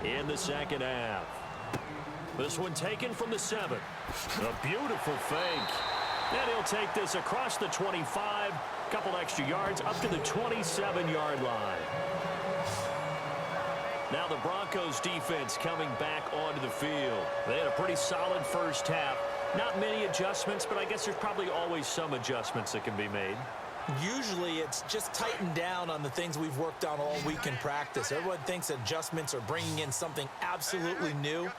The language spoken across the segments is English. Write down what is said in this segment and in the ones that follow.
in the second half. This one taken from the 7. A beautiful fake. And he'll take this across the 25. Couple extra yards up to the 27-yard line. Now the Broncos defense coming back onto the field. They had a pretty solid first half. Not many adjustments, but I guess there's probably always some adjustments that can be made. Usually it's just tightened down on the things we've worked on all week in practice. Everyone thinks adjustments are bringing in something absolutely new.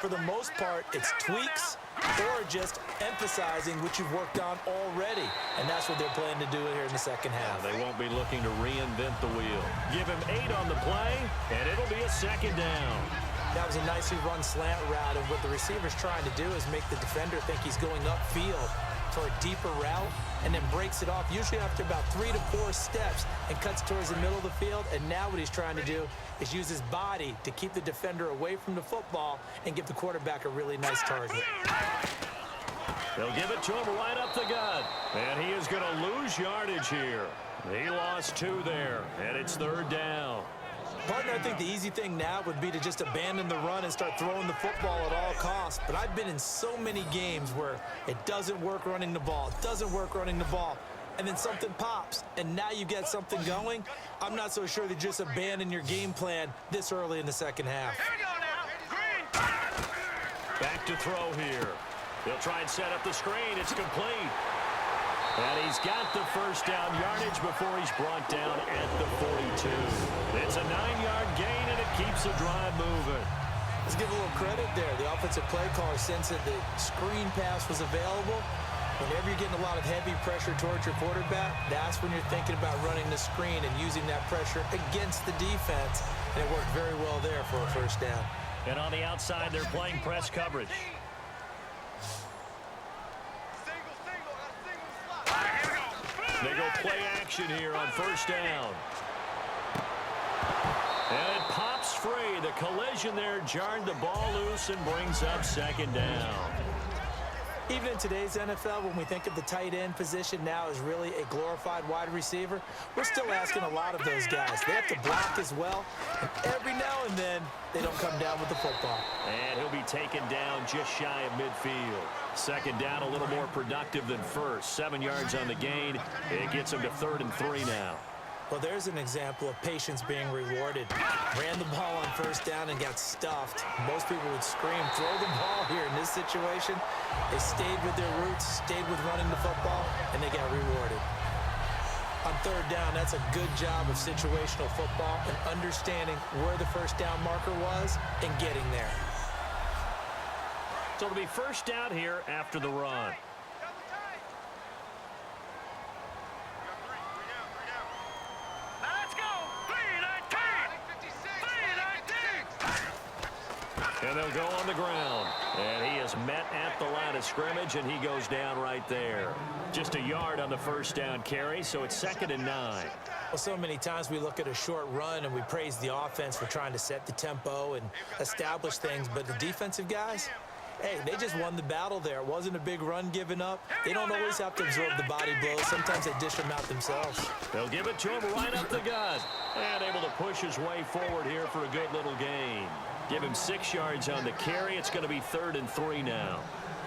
For the most part, it's tweaks or just emphasizing what you've worked on already. And that's what they're planning to do here in the second half. They won't be looking to reinvent the wheel. Give him 8 on the play, and it'll be a second down. That was a nicely run slant route, and what the receiver's trying to do is make the defender think he's going upfield for a deeper route, and then breaks it off, usually after about 3 to 4 steps, and cuts towards the middle of the field. And now what he's trying to do is use his body to keep the defender away from the football and give the quarterback a really nice target. They'll give it to him right up the gut, and he is going to lose yardage here. He lost 2 there, and it's 3rd down. Partner, I think the easy thing now would be to just abandon the run and start throwing the football at all costs. But I've been in so many games where it doesn't work running the ball, and then something pops, and now you get something going. I'm not so sure that just abandon your game plan this early in the second half. Back to throw here. They'll try and set up the screen. It's complete. And he's got the first down yardage before he's brought down at the 42. It's a 9-yard gain, and it keeps the drive moving. Let's give a little credit there. The offensive play caller sensed that the screen pass was available. Whenever you're getting a lot of heavy pressure towards your quarterback, that's when you're thinking about running the screen and using that pressure against the defense. And it worked very well there for a first down. And on the outside, they're playing press coverage. They go play action here on first down. And it pops free. The collision there jarred the ball loose and brings up second down. Even in today's NFL, when we think of the tight end position now as really a glorified wide receiver, we're still asking a lot of those guys. They have to block as well, and every now and then they don't come down with the football. And he'll be taken down just shy of midfield. Second down, a little more productive than first. 7 yards on the gain. It gets him to 3rd and 3 now. Well, there's an example of patience being rewarded. Ran the ball on first down and got stuffed. Most people would scream, throw the ball here. In this situation, they stayed with their roots, stayed with running the football, and they got rewarded. On third down, that's a good job of situational football and understanding where the first down marker was and getting there. So it'll be first down here after the run. And they'll go on the ground. And he is met at the line of scrimmage, and he goes down right there. Just a yard on the first down carry, so it's 2nd and 9. Well, so many times we look at a short run and we praise the offense for trying to set the tempo and establish things, but the defensive guys, hey, they just won the battle there. It wasn't a big run given up. They don't always have to absorb the body blows. Sometimes they dish them out themselves. They'll give it to him right up the gut. And able to push his way forward here for a good little gain. Give him 6 yards on the carry. It's going to be 3rd and 3 now.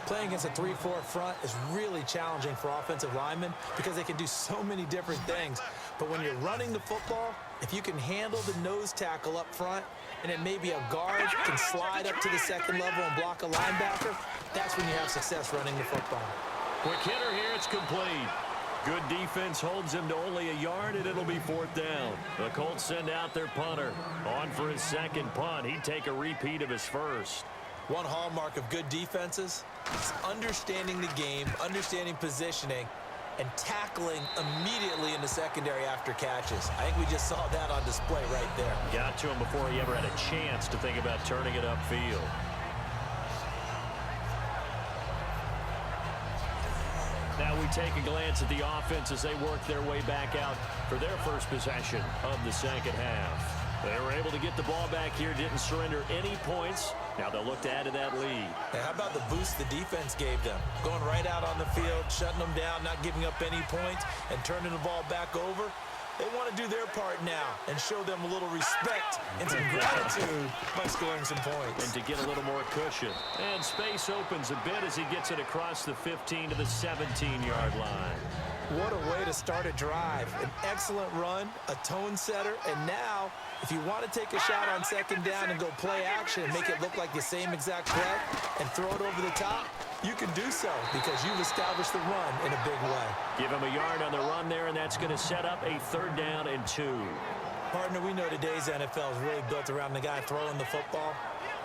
Playing against a 3-4 front is really challenging for offensive linemen because they can do so many different things. But when you're running the football, if you can handle the nose tackle up front, and then maybe a guard can slide up to the second level and block a linebacker, that's when you have success running the football. Quick hitter here, it's complete. Good defense holds him to only a yard, and it'll be 4th down. The Colts send out their punter. On for his second punt. He'd take a repeat of his first. One hallmark of good defenses is understanding the game, understanding positioning, and tackling immediately in the secondary after catches. I think we just saw that on display right there. Got to him before he ever had a chance to think about turning it upfield. Now we take a glance at the offense as they work their way back out for their first possession of the second half. They were able to get the ball back here, didn't surrender any points. Now they'll look to add to that lead. Now, how about the boost the defense gave them? Going right out on the field, shutting them down, not giving up any points, and turning the ball back over. They want to do their part now and show them a little respect and some gratitude by scoring some points. And to get a little more cushion. And space opens a bit as he gets it across the 15 to the 17-yard line. What a way to start a drive. An excellent run, a tone setter, and now, if you want to take a shot on second down and go play action and make it look like the same exact play and throw it over the top, you can do so because you've established the run in a big way. Give him a yard on the run there, and that's going to set up a 3rd down and 2. Partner, we know today's NFL is really built around the guy throwing the football.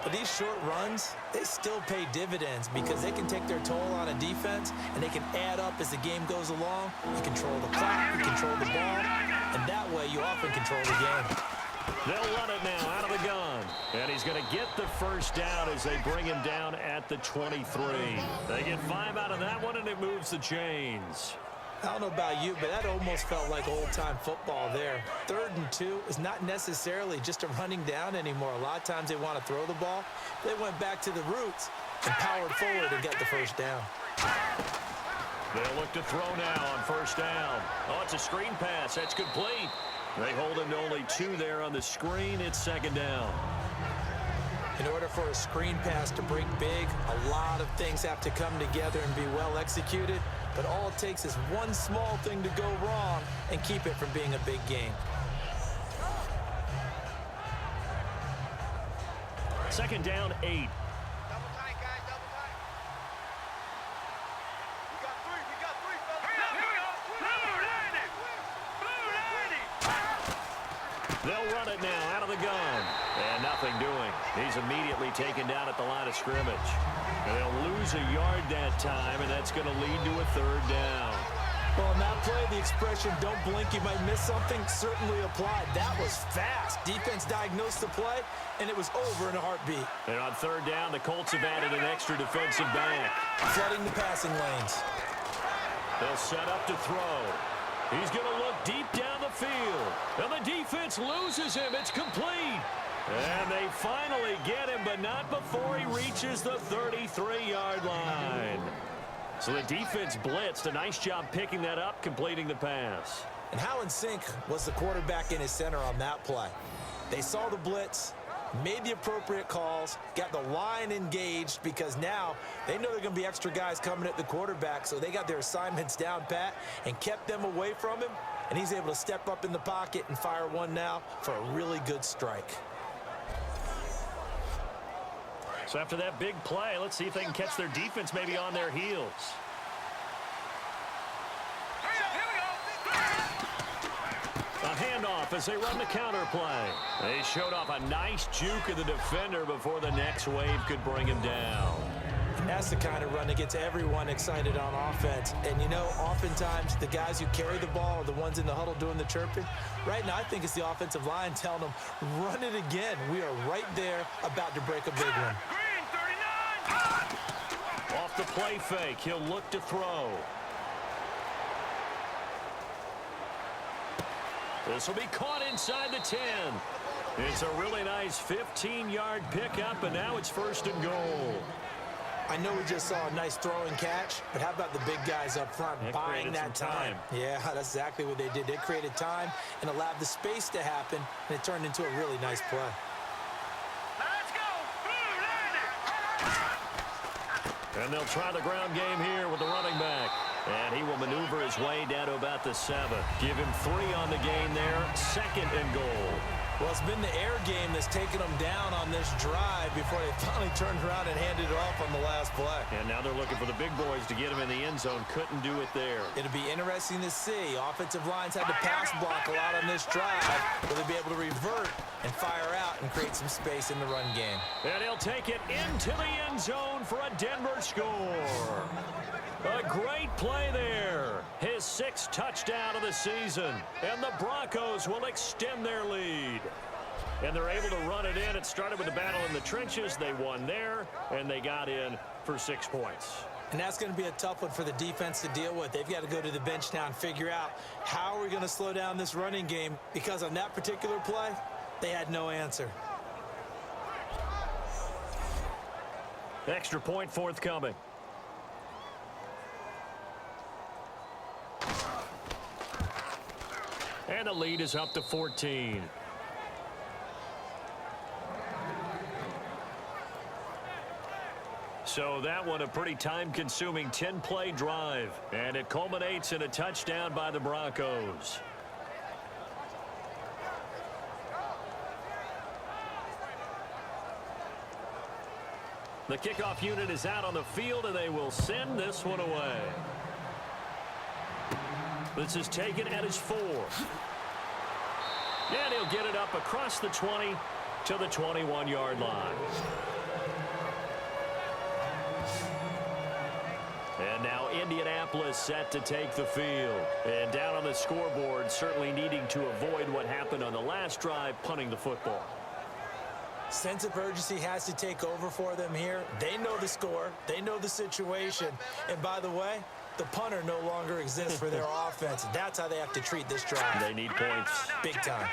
But these short runs, they still pay dividends because they can take their toll on a defense and they can add up as the game goes along. You control the clock, you control the ball, and that way you often control the game. They'll run it now out of the gun. And he's going to get the 1st down as they bring him down at the 23. They get 5 out of that one, and it moves the chains. I don't know about you, but that almost felt like old-time football there. 3rd and 2 is not necessarily just a running down anymore. A lot of times they want to throw the ball. They went back to the roots and powered forward and got the 1st down. They'll look to throw now on 1st down. Oh, it's a screen pass. That's complete. They hold him to only 2 there on the screen. It's 2nd down. In order for a screen pass to break big, a lot of things have to come together and be well executed. But all it takes is one small thing to go wrong and keep it from being a big game. 2nd down, 8. Double tight, guys, double tight. We got 3, fellas. Here we go. Blue 90. They'll run it now out of the gun. And nothing doing. He's immediately taken down at the line of scrimmage. And they'll lose a yard that time, and that's going to lead to a 3rd down. Well, in that play, the expression, don't blink, you might miss something, certainly applied. That was fast. Defense diagnosed the play, and it was over in a heartbeat. And on 3rd down, the Colts have added an extra defensive back. Flooding the passing lanes. They'll set up to throw. He's going to look deep down the field. And the defense loses him. It's complete. And they finally get him, but not before he reaches the 33-yard line. So the defense blitzed. A nice job picking that up, completing the pass. And how in sync was the quarterback in his center on that play? They saw the blitz, made the appropriate calls, got the line engaged because now they know there are going to be extra guys coming at the quarterback, so they got their assignments down pat and kept them away from him, and he's able to step up in the pocket and fire one now for a really good strike. So after that big play, let's see if they can catch their defense maybe on their heels. A handoff as they run the counter play. They showed off a nice juke of the defender before the next wave could bring him down. That's the kind of run that gets everyone excited on offense. And, you know, oftentimes the guys who carry the ball are the ones in the huddle doing the chirping. Right now, I think it's the offensive line telling them, run it again. We are right there about to break a big one. Green 39. Off the play fake, he'll look to throw. This will be caught inside the 10. It's a really nice 15-yard pickup, and now it's 1st and goal. I know we just saw a nice throw and catch, but how about the big guys up front buying that time? Yeah, that's exactly what they did. They created time and allowed the space to happen, and it turned into a really nice play. Let's go. Blue 90. And they'll try the ground game here with the running back. And he will maneuver his way down to about the 7. Give him 3 on the gain there. 2nd and goal. Well, it's been the air game that's taken them down on this drive before they finally turned around and handed it off on the last play. And now they're looking for the big boys to get him in the end zone. Couldn't do it there. It'll be interesting to see. Offensive lines had to pass block a lot on this drive. Will they be able to revert and fire out and create some space in the run game? And he'll take it into the end zone for a Denver score. A great play there. His 6th touchdown of the season. And the Broncos will extend their lead. And they're able to run it in. It started with a battle in the trenches. They won there, and they got in for 6 points. And that's going to be a tough one for the defense to deal with. They've got to go to the bench now and figure out how are we going to slow down this running game, because on that particular play, they had no answer. Extra point forthcoming. And And the lead is up to 14. So that one a pretty time-consuming 10-play drive. And it culminates in a touchdown by the Broncos. The kickoff unit is out on the field, and they will send this one away. This is taken at his 4. And he'll get it up across the 20 to the 21-yard line. And now Indianapolis set to take the field. And down on the scoreboard, certainly needing to avoid what happened on the last drive, punting the football. Sense of urgency has to take over for them here. They know the score. They know the situation. And by the way, the punter no longer exists for their offense. That's how they have to treat this drive. They need points. Big time.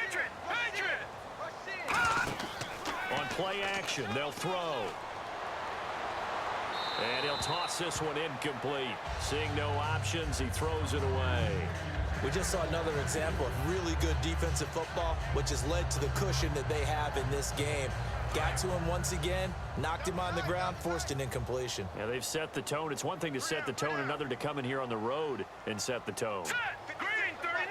On play action, they'll throw. And he'll toss this one incomplete. Seeing no options, he throws it away. We just saw another example of really good defensive football, which has led to the cushion that they have in this game. Got to him once again, knocked him on the ground, forced an incompletion. Yeah, they've set the tone. It's one thing to set the tone, another to come in here on the road and set the tone. Green 39!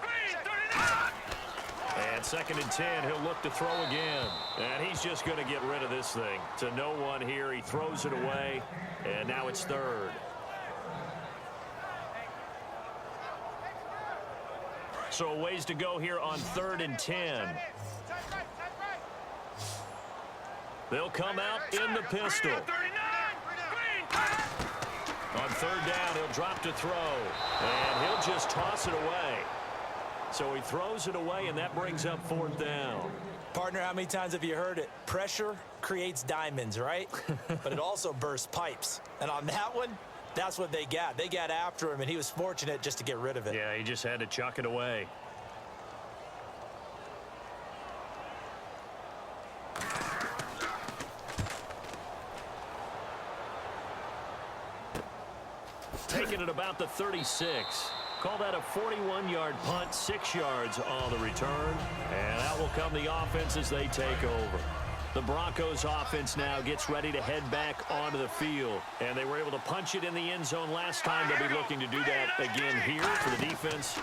Green 39! And 2nd and 10, he'll look to throw again. And he's just going to get rid of this thing. To no one here, he throws it away, and now it's 3rd. So a ways to go here on 3rd and 10. They'll come out in the pistol. On 3rd down, he'll drop to throw. And he'll just toss it away. So he throws it away, and that brings up 4th down. Partner, how many times have you heard it? Pressure creates diamonds, right? But it also bursts pipes. And on that one, that's what they got. They got after him, and he was fortunate just to get rid of it. Yeah, he just had to chuck it away. Taking it about the 36. Call that a 41-yard punt, 6 yards on the return. And out will come the offense as they take over. The Broncos offense now gets ready to head back onto the field. And they were able to punch it in the end zone last time. They'll be looking to do that again here for the defense.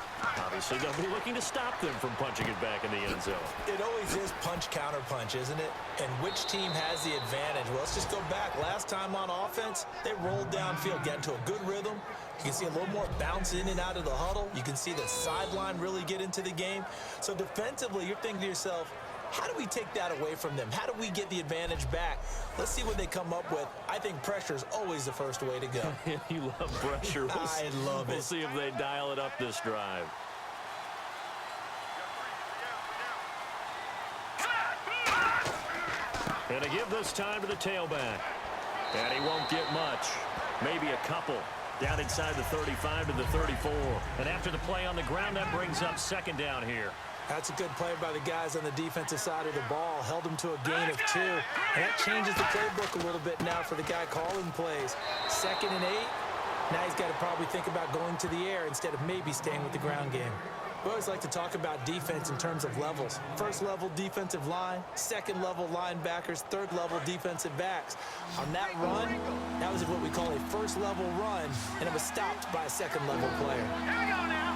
Obviously, they'll be looking to stop them from punching it back in the end zone. It always is punch-counter-punch, isn't it? And which team has the advantage? Well, let's just go back. Last time on offense, they rolled downfield, got into a good rhythm. You can see a little more bounce in and out of the huddle. You can see the sideline really get into the game. So defensively, you're thinking to yourself, how do we take that away from them? How do we get the advantage back? Let's see what they come up with. I think pressure is always the first way to go. You love pressure. I love it. We'll see if they dial it up this drive. And to give this time to the tailback. And he won't get much. Maybe a couple. Down inside the 35 to the 34. And after the play on the ground, that brings up 2nd down here. That's a good play by the guys on the defensive side of the ball. Held them to a gain of 2. And that changes the playbook a little bit now for the guy calling plays. 2nd and 8. Now he's got to probably think about going to the air instead of maybe staying with the ground game. We always like to talk about defense in terms of levels. 1st level defensive line, 2nd level linebackers, 3rd level defensive backs. On that run, that was what we call a 1st level run, and it was stopped by a 2nd level player. Here we go now.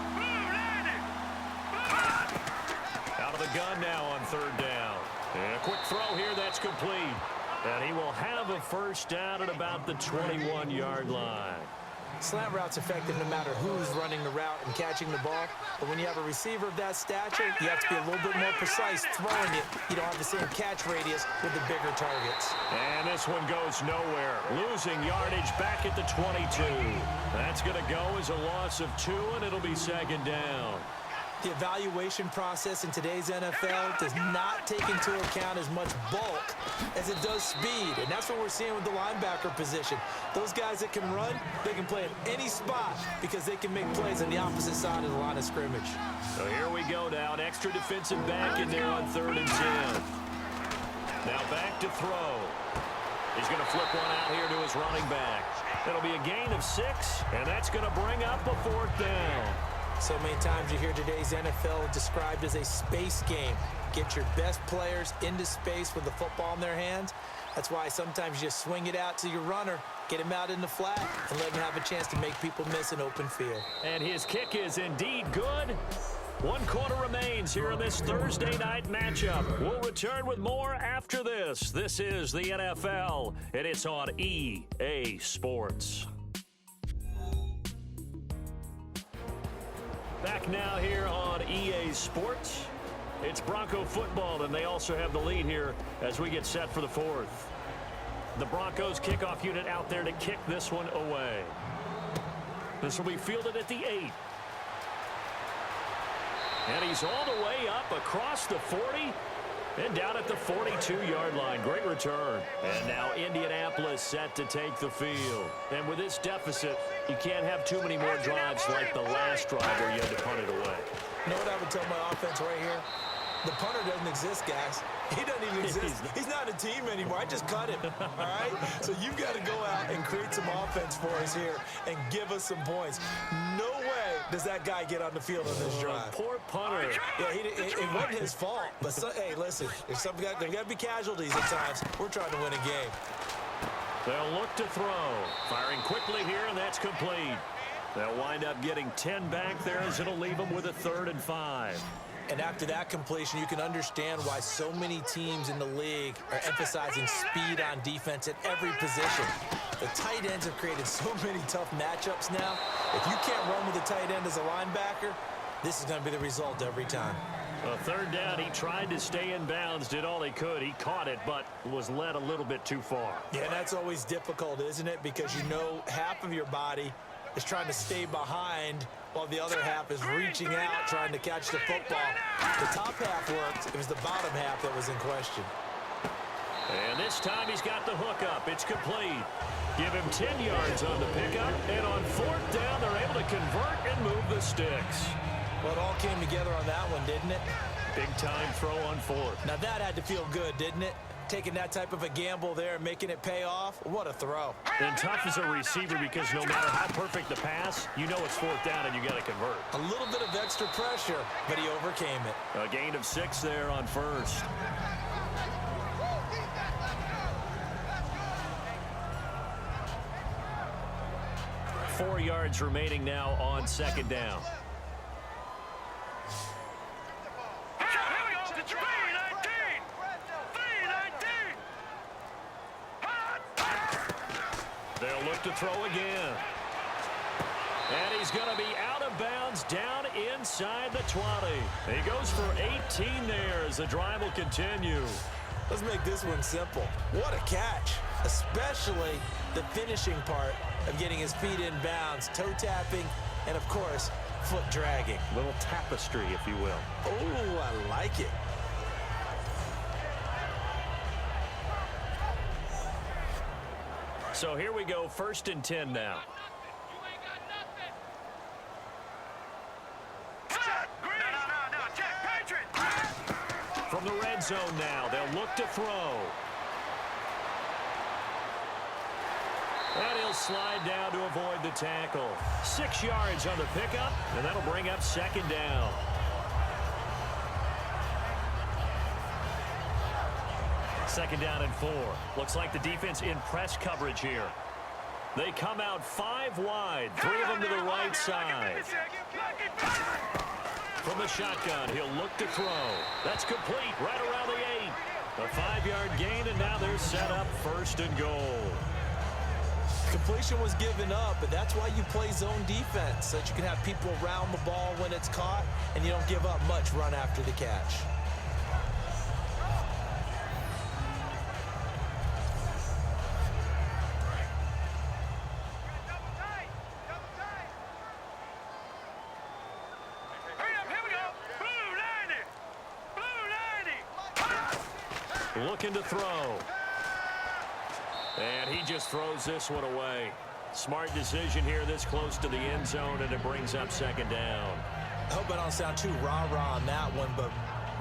Out of the gun now on 3rd down. And a quick throw here, that's complete. And he will have a 1st down at about the 21-yard line. Slant route's effective no matter who's running the route and catching the ball. But when you have a receiver of that stature, you have to be a little bit more precise throwing it. You don't have the same catch radius with the bigger targets. And this one goes nowhere. Losing yardage back at the 22. That's going to go as a loss of 2, and it'll be 2nd down. The evaluation process in today's NFL does not take into account as much bulk as it does speed. And that's what we're seeing with the linebacker position. Those guys that can run, they can play at any spot because they can make plays on the opposite side of the line of scrimmage. So here we go now. An extra defensive back in there on 3rd and 10. Now back to throw. He's going to flip one out here to his running back. It'll be a gain of 6, and that's going to bring up a 4th down. So many times you hear today's NFL described as a space game. Get your best players into space with the football in their hands. That's why sometimes you just swing it out to your runner, get him out in the flat, and let him have a chance to make people miss an open field. And his kick is indeed good. 1 quarter remains here in this Thursday night matchup. We'll return with more after this. This is the NFL, and it's on EA Sports. Back now here on EA Sports. It's Bronco football, and they also have the lead here as we get set for the fourth. The Broncos kickoff unit out there to kick this one away. This will be fielded at the 8. And he's all the way up across the 40 and down at the 42-yard line. Great return. And now Indianapolis set to take the field. And with this deficit, you can't have too many more drives like the last drive where you had to punt it away. You know what I would tell my offense right here? The punter doesn't exist, guys. He doesn't even exist. He's not a team anymore. I just cut him, all right? So you've got to go out and create some offense for us here and give us some points. No way does that guy get on the field on this drive. Poor punter. Yeah, it wasn't his fault. But, hey, listen, there's got to be casualties at times. We're trying to win a game. They'll look to throw. Firing quickly here, and that's complete. They'll wind up getting 10 back there as it'll leave them with a 3rd and 5. And after that completion, you can understand why so many teams in the league are emphasizing speed on defense at every position. The tight ends have created so many tough matchups now. If you can't run with a tight end as a linebacker, this is going to be the result every time. A 3rd down, he tried to stay in bounds, did all he could. He caught it, but was led a little bit too far. Yeah, that's always difficult, isn't it? Because you know half of your body is trying to stay behind while the other half is reaching out, trying to catch the football. The top half worked. It was the bottom half that was in question. And this time he's got the hook up. It's complete. Give him 10 yards on the pickup. And on 4th down, they're able to convert and move the sticks. Well, it all came together on that one, didn't it? Big-time throw on 4th. Now, that had to feel good, didn't it? Taking that type of a gamble there and making it pay off. What a throw. And tough as a receiver because no matter how perfect the pass, you know it's 4th down and you got to convert. A little bit of extra pressure, but he overcame it. A gain of 6 there on 1st. Four yards remaining now on 2nd down. They'll look to throw again. And he's going to be out of bounds down inside the 20. He goes for 18 there as the drive will continue. Let's make this one simple. What a catch, especially the finishing part of getting his feet in bounds, toe tapping, and, of course, foot dragging. Little tapestry, if you will. Oh, I like it. So here we go, 1st and 10 now. From the red zone now, they'll look to throw. And he'll slide down to avoid the tackle. 6 yards on the pickup, and that'll bring up 2nd down. Second down and 4. Looks like the defense in press coverage here. They come out 5 wide, 3 of them to the right side. From the shotgun, he'll look to throw. That's complete right around the 8. A 5-yard gain, and now they're set up 1st and goal. Completion was given up, but that's why you play zone defense, so that you can have people around the ball when it's caught, and you don't give up much run after the catch. Looking to throw. And he just throws this one away. Smart decision here this close to the end zone, and it brings up 2nd down. I hope I don't sound too rah-rah on that one, but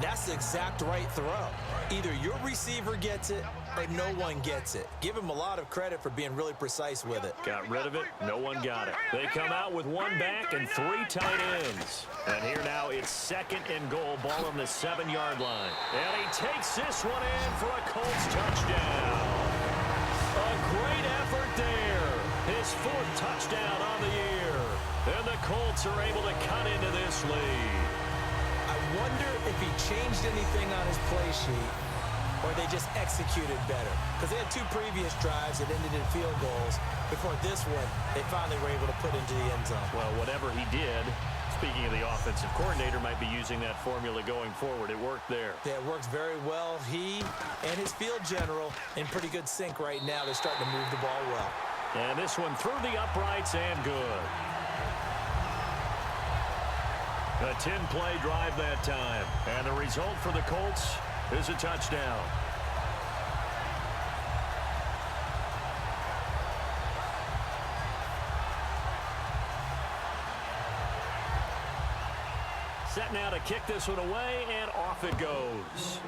That's the exact right throw. Either your receiver gets it or no one gets it. Give him a lot of credit for being really precise with it. Got rid of it. No one got it. They come out with one back and 3 tight ends. And here now it's 2nd and goal. Ball on the 7-yard line. And he takes this one in for a Colts touchdown. A great effort there. His 4th touchdown on the year. And the Colts are able to cut into this lead. I wonder if he changed anything on his play sheet or they just executed better. Because they had 2 previous drives that ended in field goals. Before this one, they finally were able to put into the end zone. Well, whatever he did, speaking of the offensive coordinator, might be using that formula going forward. It worked there. Yeah, it works very well. He and his field general in pretty good sync right now. They're starting to move the ball well. And this one through the uprights and good. A 10-play drive that time. And the result for the Colts is a touchdown. Set now to kick this one away, and off it goes.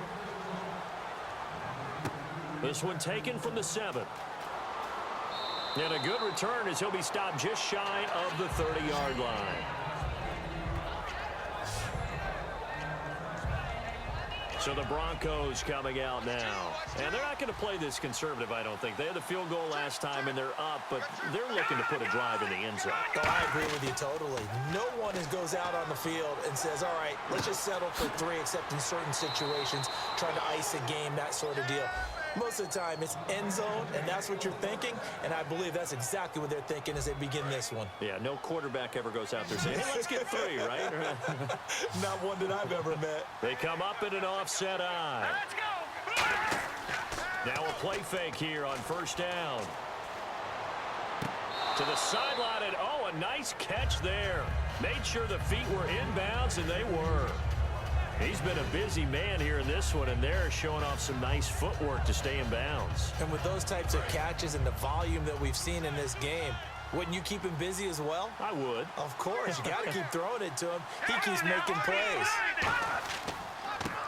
This one taken from the 7. And a good return as he'll be stopped just shy of the 30-yard line. So the Broncos coming out now. And they're not going to play this conservative, I don't think. They had the field goal last time, and they're up, but they're looking to put a drive in the end zone. Oh, I agree with you totally. No one goes out on the field and says, all right, let's just settle for 3, except in certain situations, trying to ice a game, that sort of deal. Most of the time, it's end zone, and that's what you're thinking, and I believe that's exactly what they're thinking as they begin this one. Yeah, no quarterback ever goes out there saying, hey, let's get 3, right? Not one that I've ever met. They come up in an offset eye. Let's go. Now a play fake here on 1st down. To the sideline, and oh, a nice catch there. Made sure the feet were inbounds, and they were. He's been a busy man here in this one, and they're showing off some nice footwork to stay in bounds. And with those types of catches and the volume that we've seen in this game, wouldn't you keep him busy as well? I would. Of course. You got to keep throwing it to him. He keeps making plays.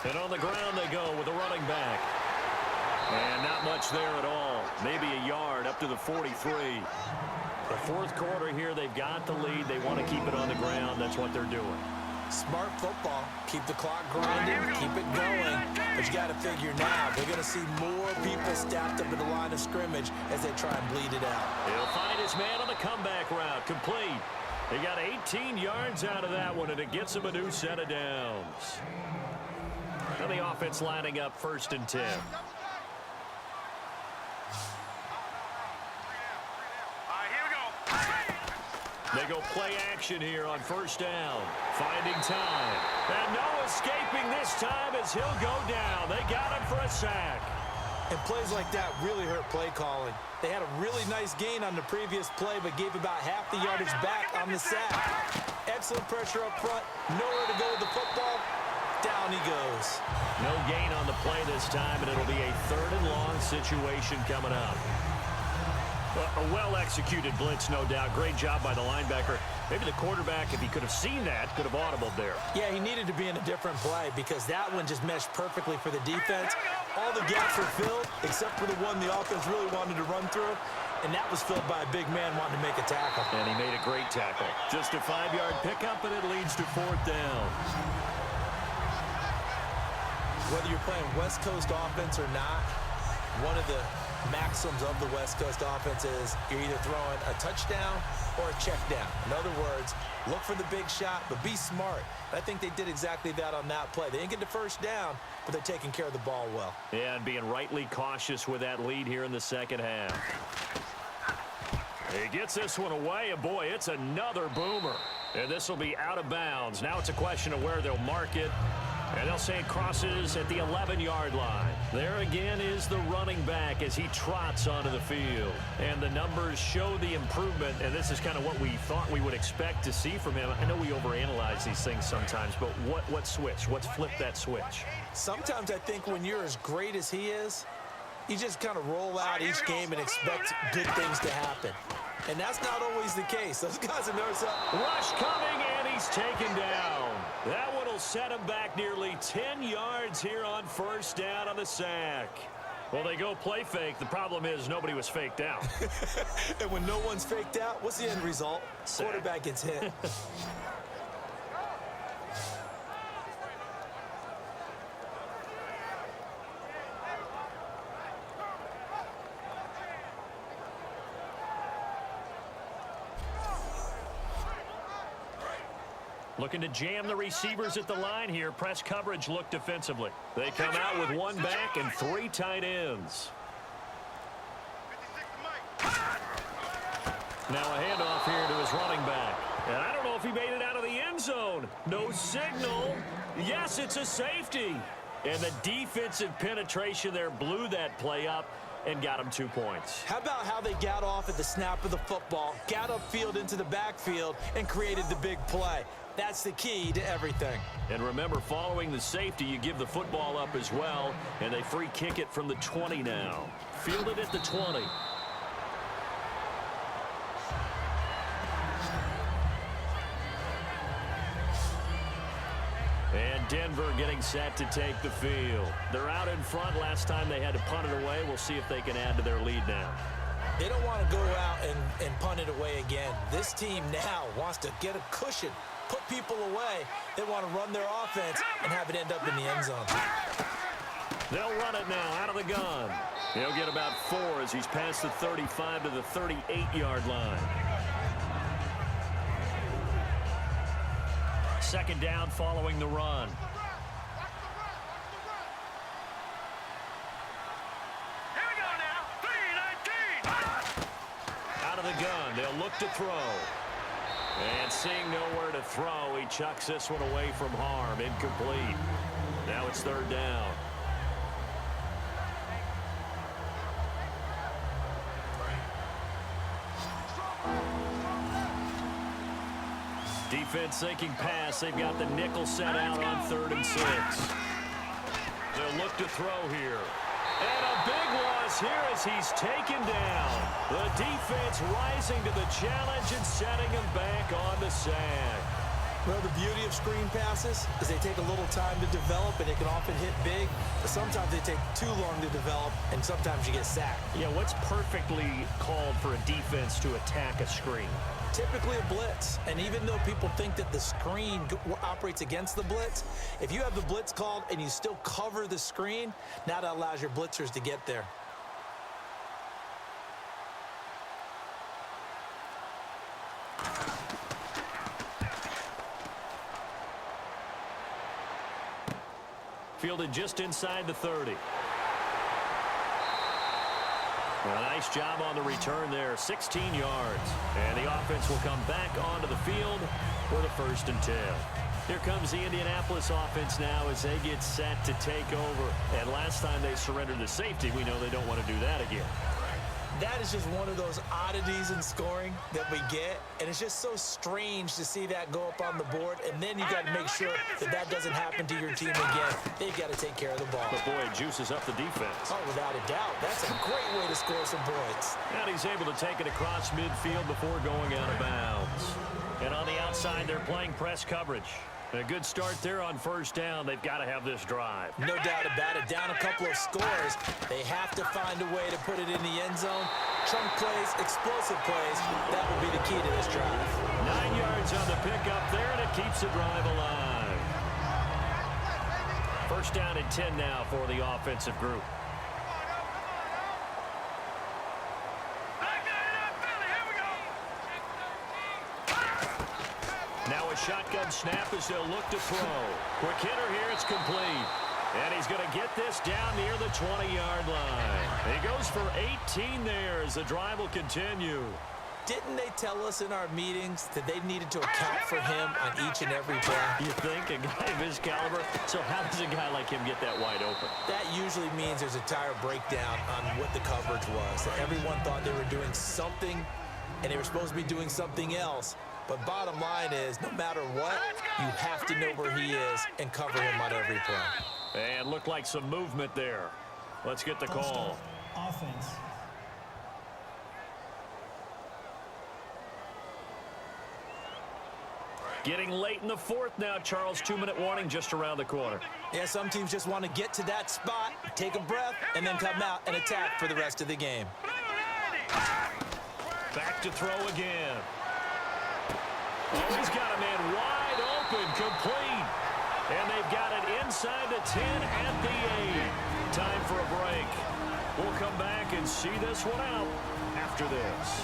And on the ground they go with a running back. And not much there at all. Maybe a yard up to the 43. The 4th quarter here, they've got the lead. They want to keep it on the ground. That's what they're doing. Smart football. Keep the clock grinding, keep it going. But you got to figure now, they're going to see more people stacked up in the line of scrimmage as they try and bleed it out. He'll find his man on the comeback route. Complete. He got 18 yards out of that one, and it gets him a new set of downs. And the offense lining up 1st and 10. They go play action here on 1st down. Finding time. And no escaping this time as he'll go down. They got him for a sack. And plays like that really hurt play calling. They had a really nice gain on the previous play, but gave about half the yardage back on the sack. Excellent pressure up front. Nowhere to go with the football. Down he goes. No gain on the play this time, and it'll be a 3rd and long situation coming up. A well-executed blitz, no doubt. Great job by the linebacker. Maybe the quarterback, if he could have seen that, could have audibled there. Yeah, he needed to be in a different play because that one just meshed perfectly for the defense. All the gaps were filled except for the one the offense really wanted to run through, and that was filled by a big man wanting to make a tackle. And he made a great tackle. Just a 5-yard pickup, and it leads to 4th down. Whether you're playing West Coast offense or not, one of the maxims of the West Coast offense is you're either throwing a touchdown or a check down. In other words, look for the big shot, but be smart. I think they did exactly that on that play. They didn't get the 1st down, but they're taking care of the ball well. Yeah, and being rightly cautious with that lead here in the 2nd half. He gets this one away, and boy, it's another boomer. And this will be out of bounds. Now it's a question of where they'll mark it. And they'll say it crosses at the 11-yard line. There again is the running back as he trots onto the field. And the numbers show the improvement, and this is kind of what we thought we would expect to see from him. I know we overanalyze these things sometimes, but what switch? What's flipped that switch? Sometimes I think when you're as great as he is, you just kind of roll out each game and expect good things to happen. And that's not always the case. Those guys have never said, rush coming, and he's taken down. That one will set him back nearly 10 yards here on first down on the sack. Well, they go play fake. The problem is nobody was faked out. And when no one's faked out, what's the end result? Sack. Quarterback gets hit. Looking to jam the receivers at the line here. Press coverage look defensively. They come out with one back and 3 tight ends. Now a handoff here to his running back. And I don't know if he made it out of the end zone. No signal. Yes, it's a safety. And the defensive penetration there blew that play up and got him 2 points. How about how they got off at the snap of the football, got upfield into the backfield, and created the big play? That's the key to everything. And remember, following the safety, you give the football up as well, and they free kick it from the 20 now. Fielded at the 20. And Denver getting set to take the field. They're out in front. Last time they had to punt it away. We'll see if they can add to their lead now. They don't want to go out and punt it away again. This team now wants to get a cushion, put people away. They want to run their offense and have it end up in the end zone. They'll run it now out of the gun. He'll get about 4 as he's past the 35 to the 38-yard line. Second down following the run. Here we go now. 3-19. Out of the gun. They'll look to throw. And seeing nowhere to throw, he chucks this one away from harm. Incomplete. Now it's third down. Defense thinking pass. They've got the nickel set out on 3rd and 6. They'll look to throw here. And a big loss here as he's taken down. The defense rising to the challenge and setting him back on the sack. Well, the beauty of screen passes is they take a little time to develop, and they can often hit big. But sometimes they take too long to develop, and sometimes you get sacked. Yeah, what's perfectly called for a defense to attack a screen? Typically a blitz, and even though people think that the screen operates against the blitz, if you have the blitz called and you still cover the screen, now that allows your blitzers to get there. Fielded just inside the 30. A nice job on the return there, 16 yards. And the offense will come back onto the field for the 1st and 10. Here comes the Indianapolis offense now as they get set to take over. And last time they surrendered the safety, we know they don't want to do that again. That is just one of those oddities in scoring that we get, and it's just so strange to see that go up on the board, and then you got to make sure that that doesn't happen to your team again. They've got to take care of the ball. But boy, it juices up the defense. Oh, without a doubt. That's a great way to score some points. And he's able to take it across midfield before going out of bounds. And on the outside, they're playing press coverage. A good start there on first down. They've got to have this drive. No doubt about it. Down a couple of scores. They have to find a way to put it in the end zone. Chunk plays, explosive plays. That will be the key to this drive. 9 yards on the pickup there, and it keeps the drive alive. First down and 10 now for the offensive group. Now a shotgun snap as they'll look to throw. Quick hitter here, it's complete. And he's going to get this down near the 20-yard line. He goes for 18 there as the drive will continue. Didn't they tell us in our meetings that they needed to account for him on each and every play? You think? A guy of his caliber? So how does a guy like him get that wide open? That usually means there's a tire breakdown on what the coverage was. That everyone thought they were doing something, and they were supposed to be doing something else. But bottom line is, no matter what, you have to know where he is and cover him on every play. And looked like some movement there. Let's get the call. Offense. Getting late in the fourth now, Charles. 2-minute warning just around the corner. Yeah, some teams just want to get to that spot, take a breath, and then come out and attack for the rest of the game. Back to throw again. Oh, he's got a man wide open, complete. And they've got it inside the 10 at the 8. Time for a break. We'll come back and see this one out after this.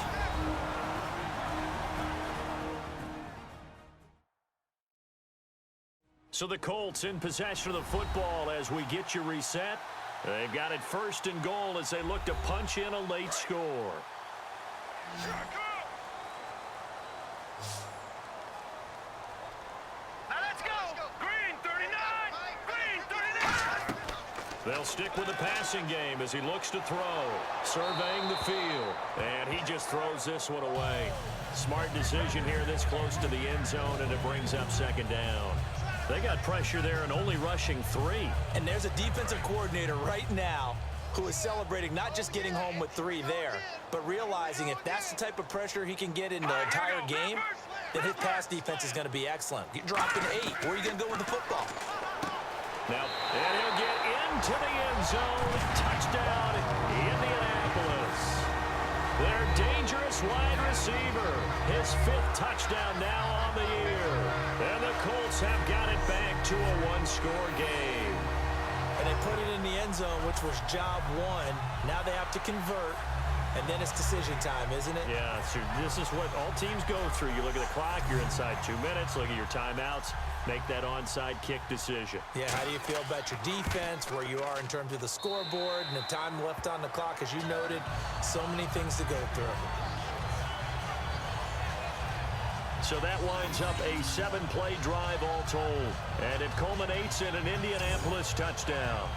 So the Colts in possession of the football as we get you reset. They've got it 1st and goal as they look to punch in a late score. Now let's go. Green 39. Green 39. They'll stick with the passing game as he looks to throw. Surveying the field. And he just throws this one away. Smart decision here this close to the end zone, and it brings up 2nd down. They got pressure there and only rushing 3. And there's a defensive coordinator right now who is celebrating not just getting home with 3 there, but realizing if that's the type of pressure he can get in the entire game, then his pass defense is going to be excellent. You're dropping 8. Where are you going to go with the football? Now, and he'll get into the end zone. Touchdown, Indianapolis. Their dangerous wide receiver. His 5th touchdown now on the year. And the Colts have got it back to a 1-score game. And they put it in the end zone, which was job 1. Now they have to convert. And then it's decision time, isn't it? Yeah, so this is what all teams go through. You look at the clock, you're inside 2 minutes, look at your timeouts, make that onside kick decision. Yeah, how do you feel about your defense, where you are in terms of the scoreboard, and the time left on the clock, as you noted, so many things to go through. So that winds up a 7-play drive all told, and it culminates in an Indianapolis touchdown.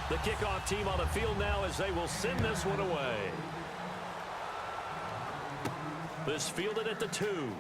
The kickoff team on the field now as they will send this one away. This fielded at the 2.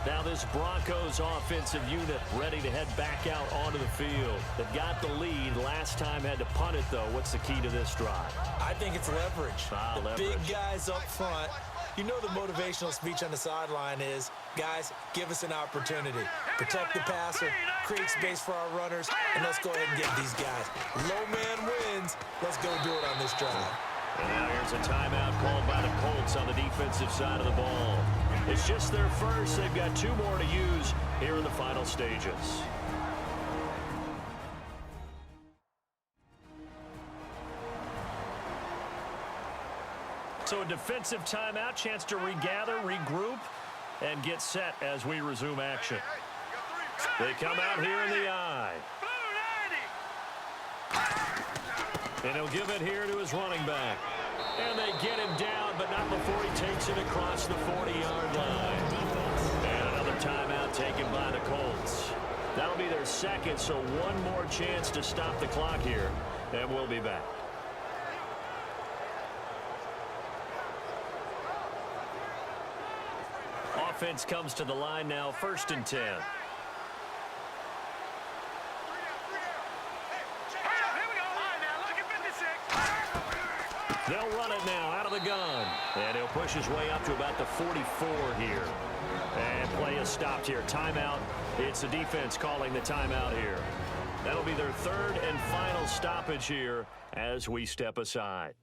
Now this Broncos offensive unit ready to head back out onto the field. They've got the lead. Last time had to punt it, though. What's the key to this drive? I think it's leverage. The leverage. Big guys up front. You know the motivational speech on the sideline is, guys, give us an opportunity. Protect the passer, create space for our runners, and let's go ahead and get these guys. Low man wins. Let's go do it on this drive. And now here's a timeout called by the Colts on the defensive side of the ball. It's just their first. They've got 2 more to use here in the final stages. So a defensive timeout, chance to regather, regroup, and get set as we resume action. They come out here in the I. And he'll give it here to his running back. And they get him down, but not before he takes it across the 40-yard line. And another timeout taken by the Colts. That'll be their 2nd, so 1 more chance to stop the clock here. And we'll be back. Offense comes to the line now, 1st and 10. They'll run it now out of the gun. And he'll push his way up to about the 44 here. And play is stopped here. Timeout. It's the defense calling the timeout here. That'll be their 3rd and final stoppage here as we step aside.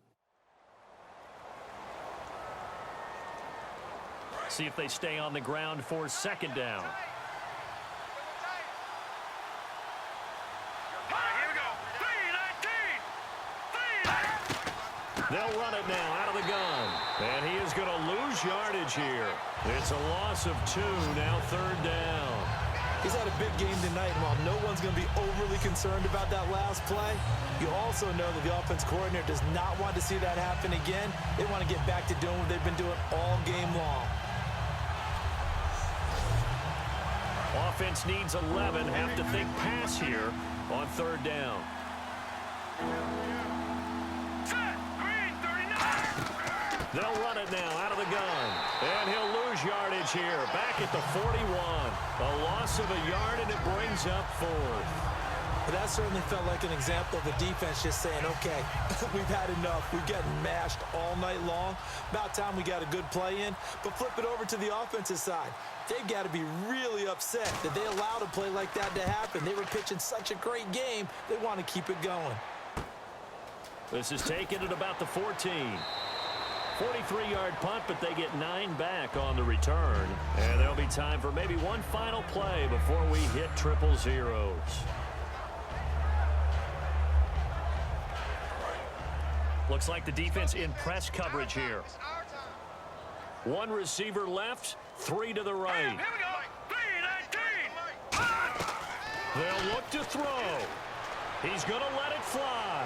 See if they stay on the ground for 2nd down. They'll run it now out of the gun. And he is going to lose yardage here. It's a loss of 2, now 3rd down. He's had a big game tonight, and while no one's going to be overly concerned about that last play, you also know that the offense coordinator does not want to see that happen again. They want to get back to doing what they've been doing all game long. Offense needs 11. Have to think pass here on 3rd down. They'll run it now out of the gun. And he'll lose yardage coverage here. Back at the 41. A loss of a yard, and it brings up 4th. But that certainly felt like an example of the defense just saying, okay, we've had enough. We've gotten mashed all night long. About time we got a good play in. But flip it over to the offensive side. They've got to be really upset that they allowed a play like that to happen. They were pitching such a great game, they want to keep it going. This is taken at about the 14. 43-yard punt, but they get 9 back on the return. And there'll be time for maybe one final play before we hit triple zeros. Looks like the defense in press coverage here. One receiver left, 3 to the right. Here we go. 3-19. They'll look to throw. He's going to let it fly.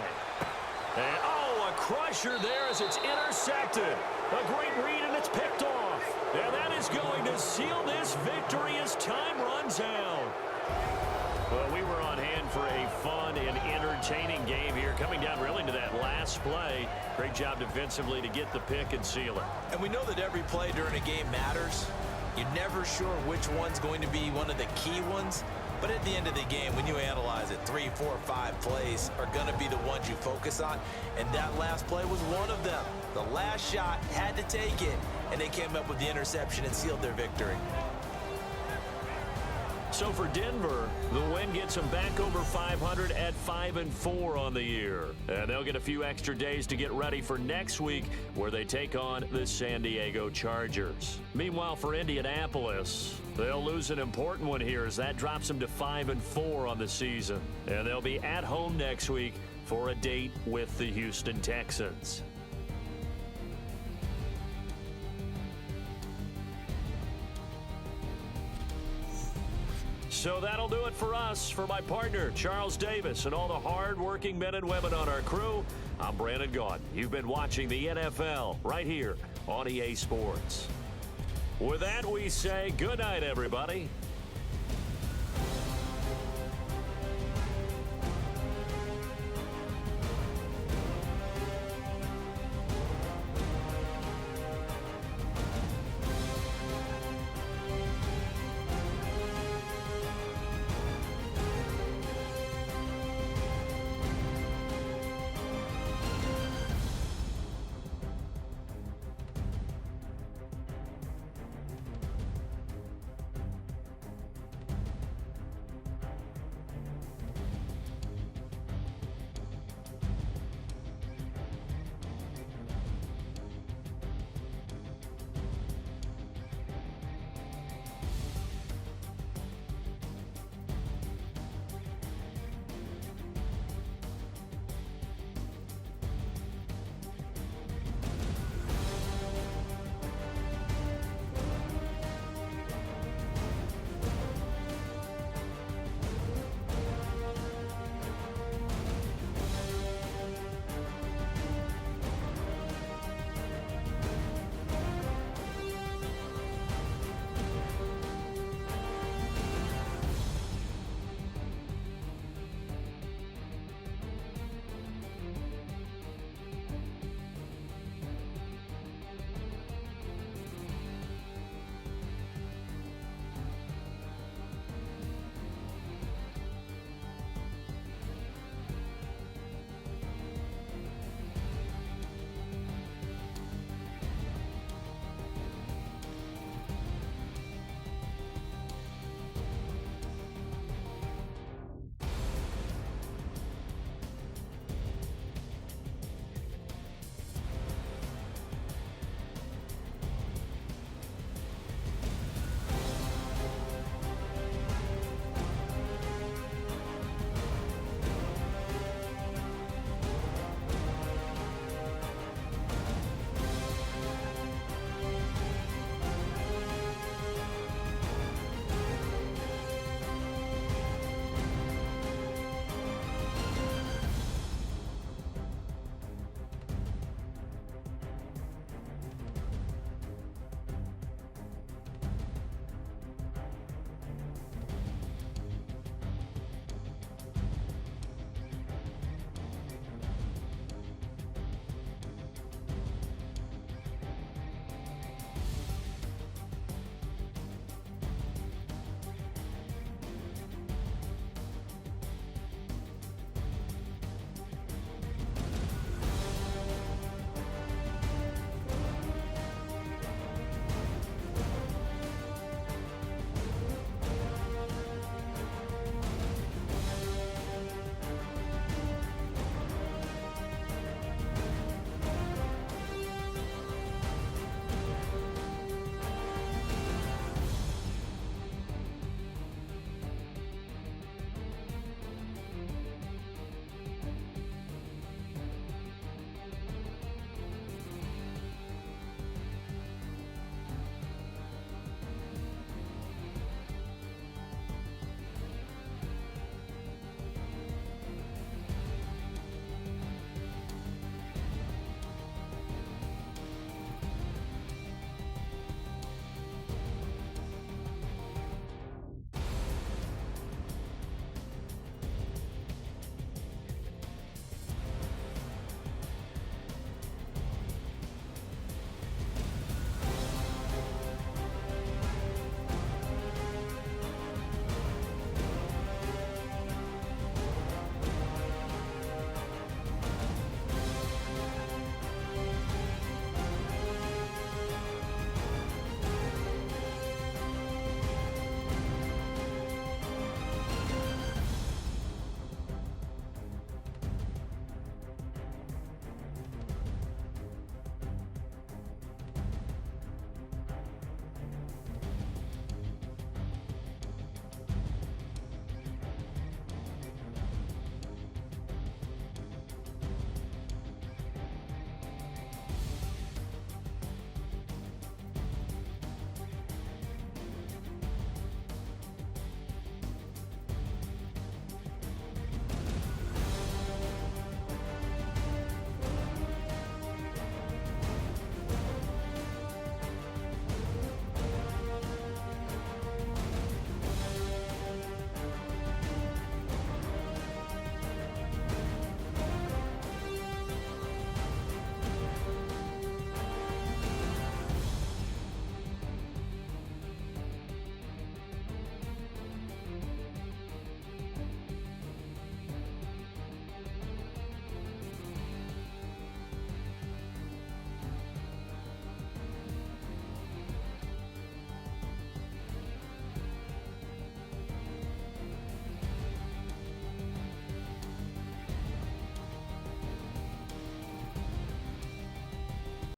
And, oh, a crusher there as it's intercepted. A great read, and it's picked off. And that is going to seal this victory as time runs out. Well, we were on hand for a fun and entertaining game here, coming down really to that last play. Great job defensively to get the pick and seal it. And we know that every play during a game matters. You're never sure which one's going to be one of the key ones. But at the end of the game, when you analyze it, 3, 4, 5 plays are going to be the ones you focus on. And that last play was one of them. The last shot had to take it, and they came up with the interception and sealed their victory. So for Denver, the win gets them back over 500 at 5-4 on the year. And they'll get a few extra days to get ready for next week, where they take on the San Diego Chargers. Meanwhile, for Indianapolis, they'll lose an important one here as that drops them to 5-4 on the season. And they'll be at home next week for a date with the Houston Texans. So that'll do it for us. For my partner, Charles Davis, and all the hard-working men and women on our crew, I'm Brandon Gaudin. You've been watching the NFL right here on EA Sports. With that, we say good night, everybody.